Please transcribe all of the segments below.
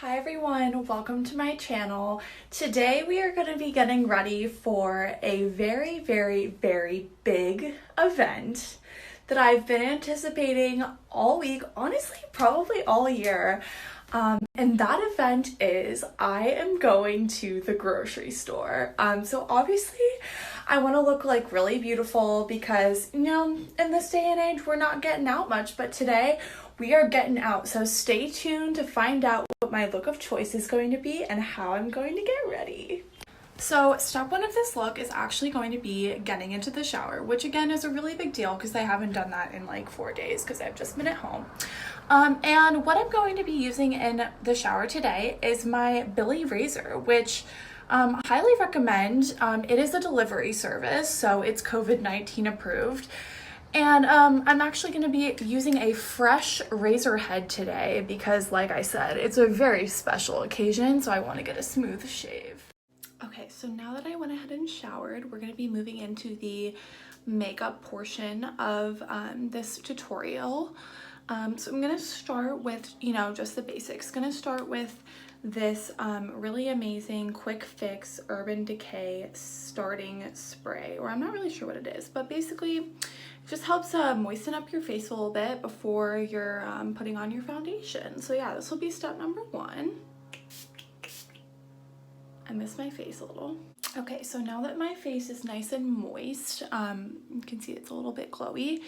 Hi everyone, welcome to my channel. Today we are going to be getting ready for a very big event that I've been anticipating all week, honestly probably all year. And that event is I am going to the grocery store. So obviously I want to look like really beautiful because, you know, in this day and age we're not getting out much, but today we are getting out. So stay tuned to find out what my look of choice is going to be and how I'm going to get ready. So step one of this look is actually going to be getting into the shower, which again is a really big deal because I haven't done that in like 4 days because I've just been at home. And what I'm going to be using in the shower today is my Billy razor, which highly recommend. It is a delivery service, so it's COVID-19 approved. And I'm actually going to be using a fresh razor head today because, like I said, it's a very special occasion, so I want to get a smooth shave. Okay, so now that I went ahead and showered, we're going to be moving into the makeup portion of this tutorial. So I'm going to start with, just the basics. Going to start with this really amazing quick fix Urban Decay starting spray, or I'm not really sure what it is, but basically it just helps moisten up your face a little bit before you're putting on your foundation. So yeah, this will be step number 1. I miss my face a little. Okay, so now that my face is nice and moist, you can see it's a little bit glowy,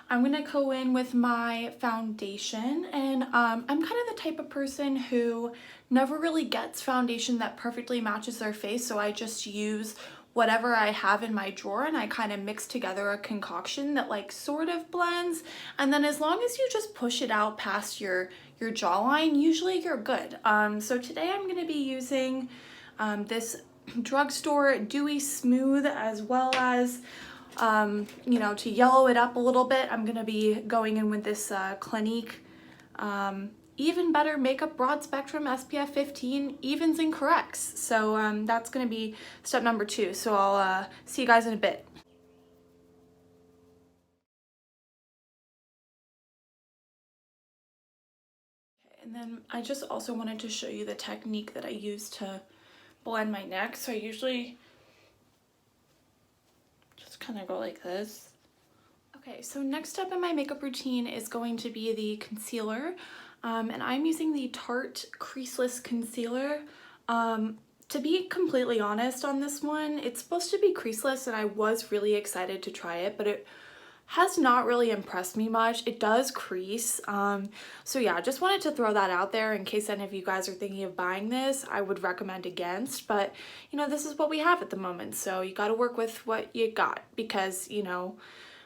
I'm gonna go in with my foundation, and I'm kind of the type of person who never really gets foundation that perfectly matches their face, so I just use whatever I have in my drawer and I kind of mix together a concoction that like sort of blends, and then as long as you just push it out past your jawline, usually you're good. So today I'm gonna be using this drugstore Dewy Smooth, as well as to yellow it up a little bit, I'm gonna be going in with this Clinique Even Better Makeup Broad Spectrum SPF 15 Evens and Corrects. So that's gonna be step number 2. So I'll see you guys in a bit. Okay, and then I just also wanted to show you the technique that I use to blend my neck. So I usually just kind of go like this. Okay, so next up in my makeup routine is going to be the concealer, and I'm using the Tarte Creaseless Concealer. To be completely honest on this one, it's supposed to be creaseless and I was really excited to try it, but it has not really impressed me much. It does crease, so yeah, just wanted to throw that out there in case any of you guys are thinking of buying this. I would recommend against, but this is what we have at the moment, so you got to work with what you got because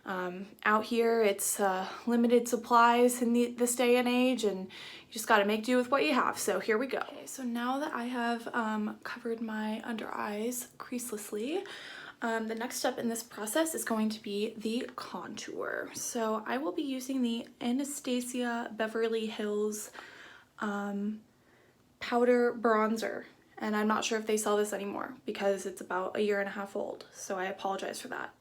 out here it's limited supplies in this day and age, and you just got to make do with what you have. So here we go. Okay, so now that I have covered my under eyes creaselessly, the next step in this process is going to be the contour. So I will be using the Anastasia Beverly Hills powder bronzer, and I'm not sure if they sell this anymore because it's about 1.5 years old, so I apologize for that.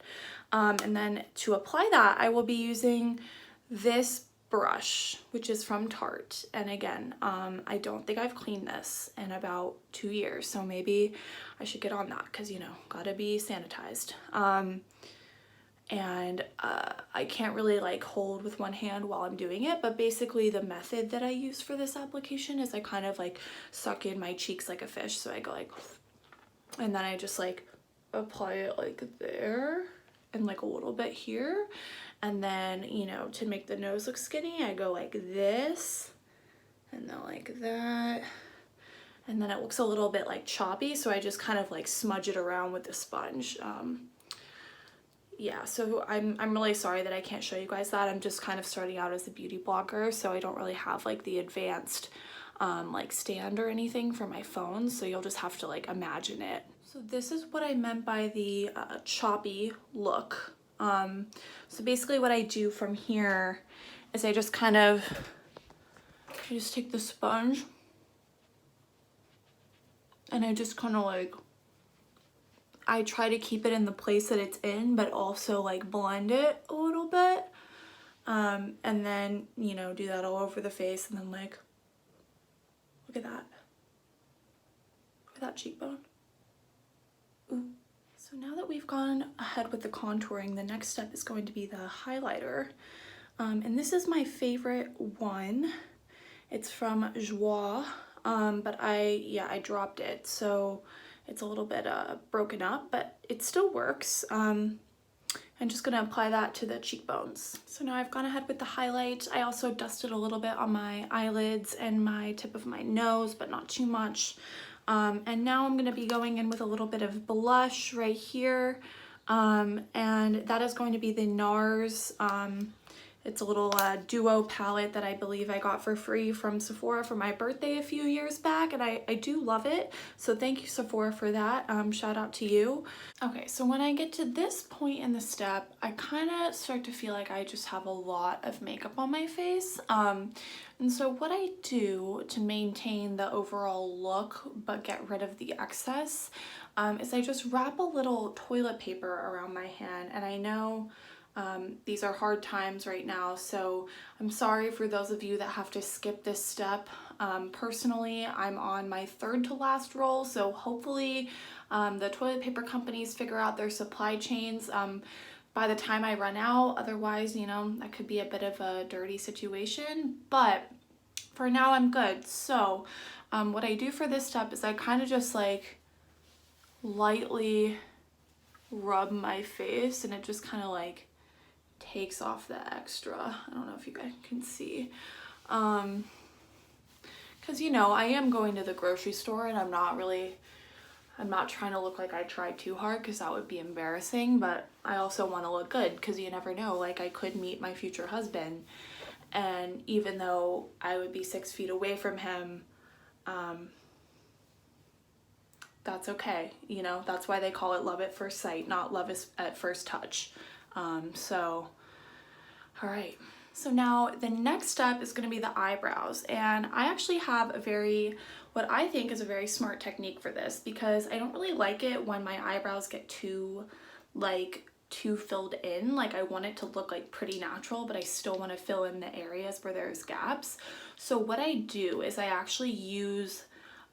And then to apply that, I will be using this brush, which is from Tarte, and again, I don't think I've cleaned this in about 2 years, so maybe I should get on that because gotta be sanitized. And I can't really like hold with one hand while I'm doing it, but basically the method that I use for this application is I kind of like suck in my cheeks like a fish, so I go like, and then I just like apply it like there and like a little bit here, and then to make the nose look skinny I go like this and then like that, and then it looks a little bit like choppy, so I just kind of like smudge it around with the sponge. Yeah, so I'm really sorry that I can't show you guys that. I'm just kind of starting out as a beauty blogger, so I don't really have like the advanced like stand or anything for my phone, so you'll just have to like imagine it. So this is what I meant by the choppy look. So basically what I do from here is I just kind of take the sponge and I just kind of like, I try to keep it in the place that it's in, but also like blend it a little bit, and then do that all over the face, and then like, look at that. Look at that cheekbone. Ooh. So now that we've gone ahead with the contouring, the next step is going to be the highlighter. And this is my favorite one. It's from Joie, but I dropped it, so it's a little bit broken up, but it still works. I'm just gonna apply that to the cheekbones. So now I've gone ahead with the highlight. I also dusted a little bit on my eyelids and my tip of my nose, but not too much. And now I'm gonna be going in with a little bit of blush right here. And that is going to be the NARS. It's a little duo palette that I believe I got for free from Sephora for my birthday a few years back, and I do love it. So thank you, Sephora, for that. Shout out to you. Okay, so when I get to this point in the step, I kind of start to feel like I just have a lot of makeup on my face. And so what I do to maintain the overall look but get rid of the excess is I just wrap a little toilet paper around my hand. And I know these are hard times right now, so I'm sorry for those of you that have to skip this step. Personally, I'm on my third to last roll, so hopefully the toilet paper companies figure out their supply chains by the time I run out. Otherwise, you know, that could be a bit of a dirty situation, but for now I'm good. So what I do for this step is I kind of just like lightly rub my face, and it just kind of like takes off the extra. I don't know if you guys can see, because you know, I am going to the grocery store, and I'm not trying to look like I tried too hard, because that would be embarrassing, but I also want to look good, because you never know, like I could meet my future husband, and even though I would be 6 feet away from him, that's okay, you know. That's why they call it love at first sight, not love at first touch. So, all right. So now the next step is going to be the eyebrows, and I actually have what I think is a very smart technique for this, because I don't really like it when my eyebrows get too filled in. Like, I want it to look like pretty natural, but I still want to fill in the areas where there's gaps. So what I do is I actually use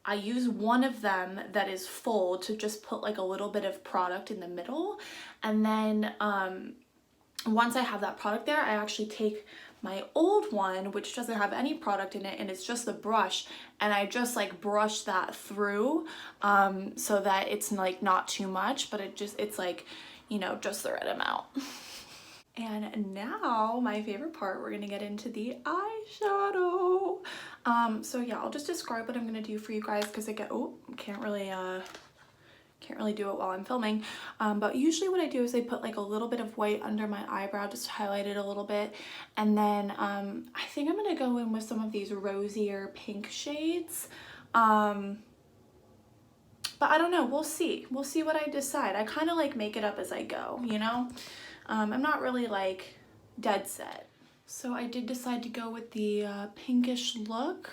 one of them that is full to just put like a little bit of product in the middle, and then once I have that product there, I actually take my old one, which doesn't have any product in it, and it's just the brush, and I just like brush that through so that it's like not too much, but it's like, you know, just the right amount. And now my favorite part, we're gonna get into the eyeshadow. So yeah, I'll just describe what I'm gonna do for you guys, because can't really do it while I'm filming. But usually what I do is I put like a little bit of white under my eyebrow just to highlight it a little bit, and then I think I'm gonna go in with some of these rosier pink shades. But I don't know, we'll see what I decide. I kind of like make it up as I go, you know. I'm not really like dead set. So I did decide to go with the pinkish look.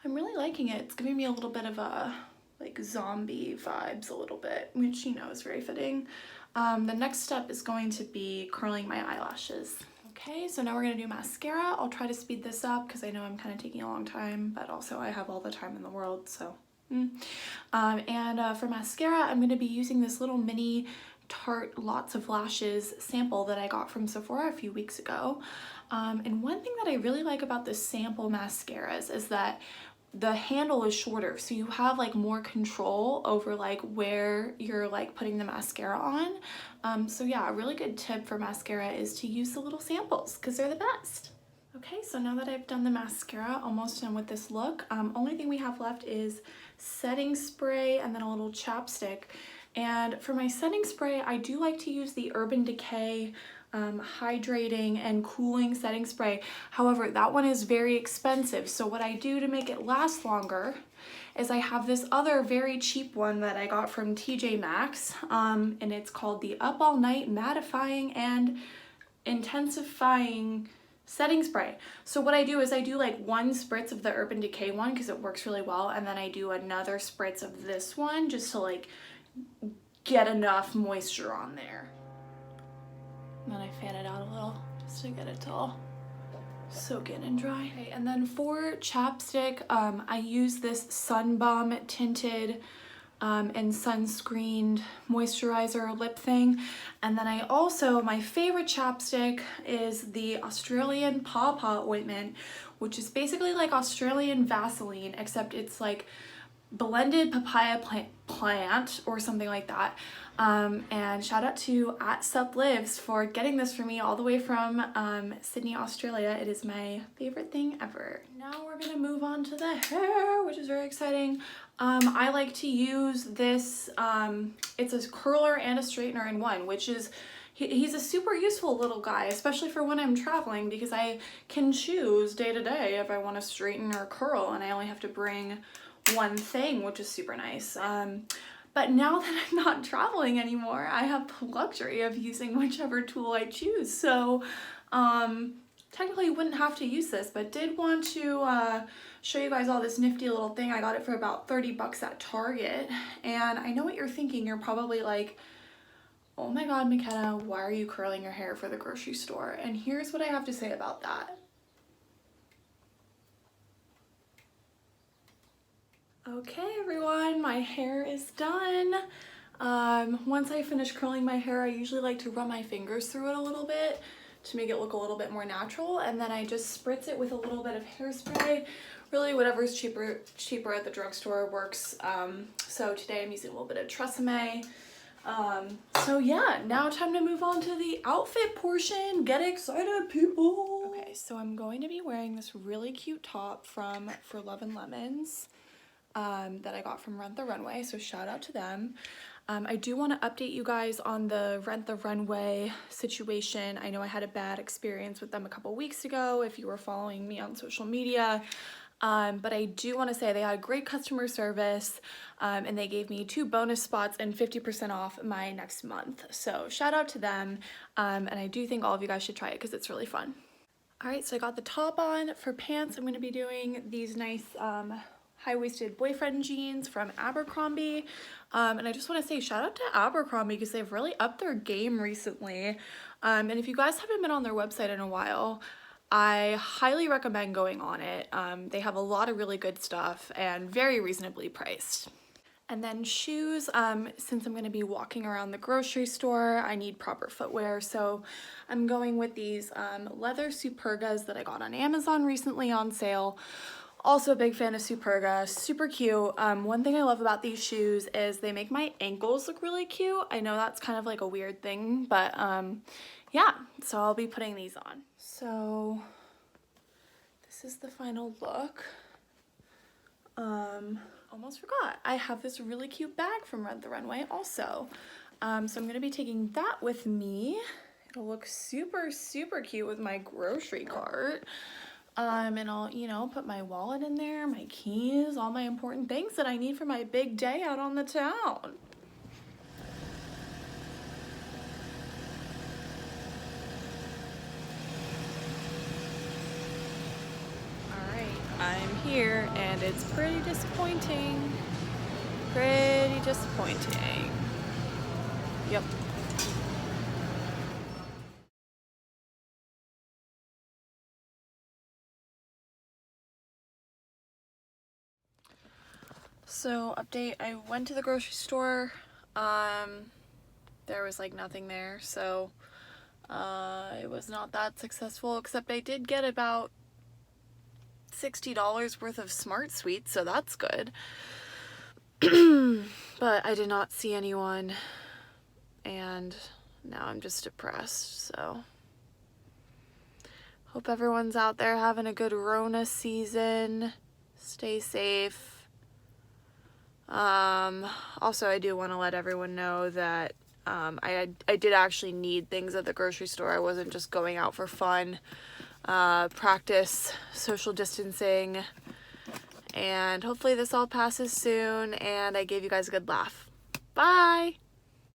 I'm really liking it. It's giving me a little bit of a like zombie vibes a little bit, which, you know, is very fitting. The next step is going to be curling my eyelashes. Okay, so now we're gonna do mascara. I'll try to speed this up because I know I'm kind of taking a long time, but also I have all the time in the world, so. For mascara, I'm gonna be using this little mini Tarte Lots of Lashes sample that I got from Sephora a few weeks ago. And one thing that I really like about this sample mascaras is that the handle is shorter, so you have like more control over like where you're like putting the mascara on. So yeah, a really good tip for mascara is to use the little samples, because they're the best. Okay, so now that I've done the mascara, almost done with this look, only thing we have left is setting spray and then a little chapstick. And for my setting spray, I do like to use the Urban Decay hydrating and cooling setting spray. However, that one is very expensive, so what I do to make it last longer is I have this other very cheap one that I got from TJ Maxx, and it's called the Up All Night Mattifying and Intensifying setting spray. So what I do is I do like one spritz of the Urban Decay one because it works really well, and then I do another spritz of this one just to like get enough moisture on there. And then I fan it out a little just to get it to all soak in and dry. Okay, and then for chapstick, I use this Sun Balm tinted and sunscreened moisturizer lip thing. And then I also, my favorite chapstick is the Australian Paw Paw ointment, which is basically like Australian Vaseline, except it's like blended papaya plant or something like that. And shout out to @suplives for getting this for me all the way from Sydney, Australia. It is my favorite thing ever. Now we're gonna move on to the hair, which is very exciting. I like to use this, it's a curler and a straightener in one, which is, he's a super useful little guy, especially for when I'm traveling, because I can choose day to day if I want to straighten or curl, and I only have to bring one thing, which is super nice. But now that I'm not traveling anymore, I have the luxury of using whichever tool I choose. So technically wouldn't have to use this, but did want to show you guys all this nifty little thing. I got it for about 30 bucks at Target. And I know what you're thinking. You're probably like, oh my God, McKenna, why are you curling your hair for the grocery store? And here's what I have to say about that. Okay, everyone, my hair is done. Once I finish curling my hair, I usually like to run my fingers through it a little bit to make it look a little bit more natural, and then I just spritz it with a little bit of hairspray. Really, whatever's cheaper at the drugstore works. So today I'm using a little bit of Tresemme. So yeah, now time to move on to the outfit portion. Get excited, people! Okay, so I'm going to be wearing this really cute top from For Love and Lemons. That I got from Rent the Runway, so shout out to them. I do want to update you guys on the Rent the Runway situation. I know I had a bad experience with them a couple weeks ago if you were following me on social media, but I do want to say they had great customer service, and they gave me 2 bonus spots and 50% off my next month. So shout out to them, and I do think all of you guys should try it because it's really fun. Alright, so I got the top on. For pants, I'm going to be doing these nice high-waisted boyfriend jeans from Abercrombie, and I just want to say shout out to Abercrombie because they've really upped their game recently, and if you guys haven't been on their website in a while, I highly recommend going on it. They have a lot of really good stuff and very reasonably priced. And then shoes, since I'm going to be walking around the grocery store, I need proper footwear, so I'm going with these leather Supergas that I got on Amazon recently on sale. Also a big fan of Superga, super cute. One thing I love about these shoes is they make my ankles look really cute. I know that's kind of like a weird thing, but yeah, so I'll be putting these on. So this is the final look. Almost forgot, I have this really cute bag from Rent the Runway also. So I'm gonna be taking that with me. It'll look super, super cute with my grocery cart. And I'll, you know, put my wallet in there, my keys, all my important things that I need for my big day out on the town. Alright, I'm here and it's pretty disappointing. Pretty disappointing. Yep. So update, I went to the grocery store, there was like nothing there, so it was not that successful, except I did get about $60 worth of Smart Sweets, so that's good. But I did not see anyone, and now I'm just depressed, so hope everyone's out there having a good Rona season. Stay safe. Also, I do want to let everyone know that I did actually need things at the grocery store. I wasn't just going out for fun. Practice social distancing, and hopefully this all passes soon and I gave you guys a good laugh. Bye!